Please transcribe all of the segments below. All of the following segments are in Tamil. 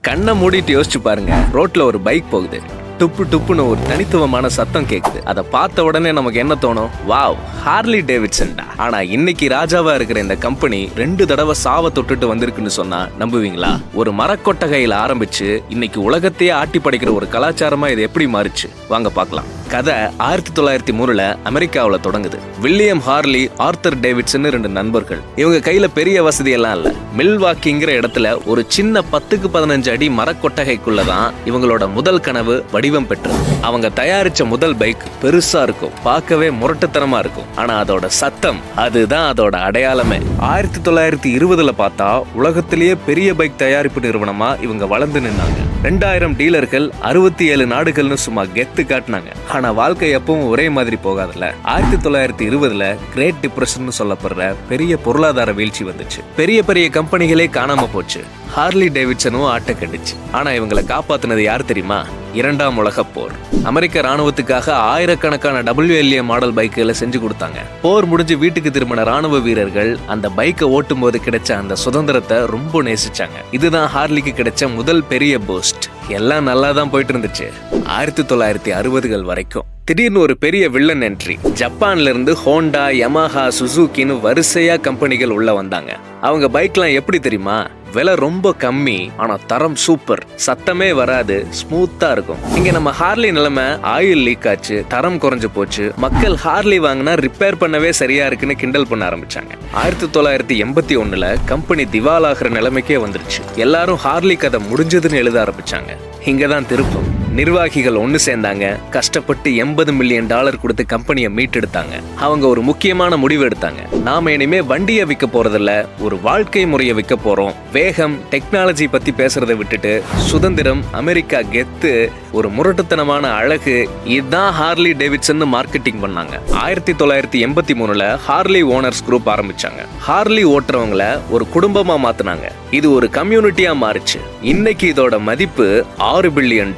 கண்ணை மூடிட்டு யோசிச்சு பாருங்க, ரோட்ல ஒரு பைக் போகுது, டுப்பு டுப்புன்னு ஒரு தனித்துவமான சத்தம் கேக்குது. அதை பார்த்த உடனே நமக்கு என்ன தோணும்? வாவ், ஹார்லி டேவிட்சன்டா. ஆனா இன்னைக்கு ராஜாவா இருக்கிற இந்த கம்பெனி 2 தடவை சாவ தொட்டுட்டு வந்திருக்குன்னு சொன்னா நம்புவீங்களா? ஒரு மரக்கொட்டகையில ஆரம்பிச்சு இன்னைக்கு உலகத்தையே ஆட்டி படைக்கிற ஒரு கலாச்சாரமா இது எப்படி மாறிச்சு? வாங்க பார்க்கலாம். கதை 1903 அமெரிக்காவில் தொடங்குது. வில்லியம் ஹார்லி, ஆர்தர் டேவிட்சன் 2 நண்பர்கள். இவங்க கையில பெரிய வசதி எல்லாம் இல்ல. மில்வாக்கிங்கிற இடத்துல ஒரு சின்ன 10க்கு 15 அடி மரக்கொட்டகைக்குள்ளதான் இவங்களோட முதல் கனவு வடிவம் பெற்றது. அவங்க தயாரிச்ச முதல் பைக் பெருசா இருக்கும், பார்க்கவே முரட்டுத்தனமா இருக்கும். ஆனா அதோட சத்தம், அதுதான் அதோட அடையாளமே. 1920 பார்த்தா உலகத்திலேயே பெரிய பைக் தயாரிப்பு நிறுவனமா இவங்க வளர்ந்து நின்னாங்க. 2000 டீலர்கள், 67 நாடுகள்னு சும்மா கெத்து காட்டினாங்க. ஆனா வாழ்க்கை எப்பவும் ஒரே மாதிரி போகாதுல்ல. 1920 கிரேட் டிப்ரெஷன் சொல்லப்படுற பெரிய பொருளாதார வீழ்ச்சி வந்துச்சு. பெரிய பெரிய கம்பெனிகளே காணாம போச்சு. ஹார்லி டேவிட்சனும் ஆட்ட கண்டுச்சு. ஆனா இவங்களை காப்பாத்தினது யார் தெரியுமா? 2ஆம் உலகப் போர். அமெரிக்க ராணுவத்துக்காக ஆயிரக்கணக்கான WLA மாடல் பைக்குகளை செஞ்சு கொடுத்தாங்க. போர் முடிஞ்சு வீட்டுக்கு திரும்பின ராணுவ வீரர்கள் அந்த பைக்கை ஓட்டும் போது கிடைச்ச அந்த சுதந்திரத்தை ரொம்ப நேசிச்சாங்க. இதுதான் ஹார்லிக்கு கிடைச்ச முதல் பெரிய பூஸ்ட். எல்லாம் நல்லா தான் போயிட்டு இருந்துச்சு 1960கள் வரைக்கும். திடீர்னு ஒரு பெரிய வில்லன் என்ட்ரி. ஜப்பான்ல இருந்து ஹோண்டா, யமஹா, சுசுகின்னு வரிசையா கம்பெனிகள் உள்ள வந்தாங்க. அவங்க பைக்லாம் எப்படி தெரியுமா? விலை ரொம்ப கம்மி, ஆனா தரம் சூப்பர். சத்தமே வராது, ஸ்மூத்தா இருக்கும். இங்க நம்ம ஹார்லி நிலைமை, ஆயில் லீக் ஆச்சு, தரம் குறைஞ்சு போச்சு. மக்கள் ஹார்லி வாங்கினா ரிப்பேர் பண்ணவே சரியா இருக்குன்னு கிண்டல் பண்ண ஆரம்பிச்சாங்க. 1981 கம்பெனி திவாலாகிற நிலைமைக்கே வந்துருச்சு. எல்லாரும் ஹார்லி கதை முடிஞ்சதுன்னு எழுத ஆரம்பிச்சாங்க. இங்கதான் திருப்பம். நிர்வாகிகள் ஒன்னு சேர்ந்தாங்க. கஷ்டப்பட்டு $80 மில்லியன் கொடுத்து கம்பெனியை மீட்டெடுத்தாங்க. அவங்க ஒரு முக்கியமான முடிவு எடுத்தாங்க. நாம இனிமே வண்டியை விற்க போறதில்ல, ஒரு வாழ்க்கை முறையை விற்க போறோம். வேகம், டெக்னாலஜி பத்தி பேசுறதை விட்டுட்டு சுதந்திரம், அமெரிக்கா கெத்து, ஒரு முரட்டுத்தனமான அழகு, இதுதான் ஹார்லி டேவிட்சன் மார்க்கெட்டிங் பண்ணாங்க. 1983 ஹார்லி ஓனர்ஸ் குரூப் ஆரம்பிச்சாங்க. ஹார்லி ஓட்டுறவங்கள ஒரு குடும்பமா மாத்தினாங்க. இது ஒரு கம்யூனிட்டியா மாறிச்சு. இன்னைக்கு இதோட மதிப்பு $6 பில்லியன்.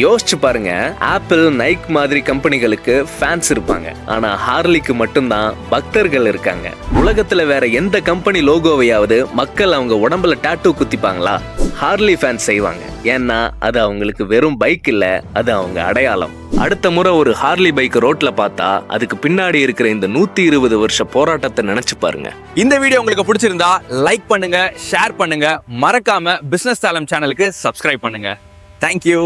யோசிச்சு பாருங்க, ஆப்பிள், நைக் மாதிரி கம்பெனிகளுக்கு ஃபேன்ஸ் இருப்பாங்க, ஆனா ஹார்லிக்கு மட்டும்தான் பக்தர்கள் இருக்காங்க. உலகத்துல வேற எந்த கம்பெனி லோகோவையாவது மக்கள் அவங்க உடம்புல டாட்டூ குத்திப்பாங்களா? ஹார்லி ஃபேன்ஸ் செய்வாங்க. ஏன்னா அது அவங்களுக்கு வெறும் பைக் இல்ல, அது அவங்க அடையாளம். அடுத்த முறை ஒரு ஹார்லி பைக் ரோட்ல பார்த்தா அதுக்கு பின்னாடி இருக்கிற இந்த 120 வருஷ போராட்டத்தை நினைச்சு பாருங்க. இந்த வீடியோ உங்களுக்கு பிடிச்சிருந்தா லைக் பண்ணுங்க, ஷேர் பண்ணுங்க, மறக்காம பிசினஸ் தாளம் சேனலுக்கு சப்ஸ்கிரைப் பண்ணுங்க. தேங்க்யூ.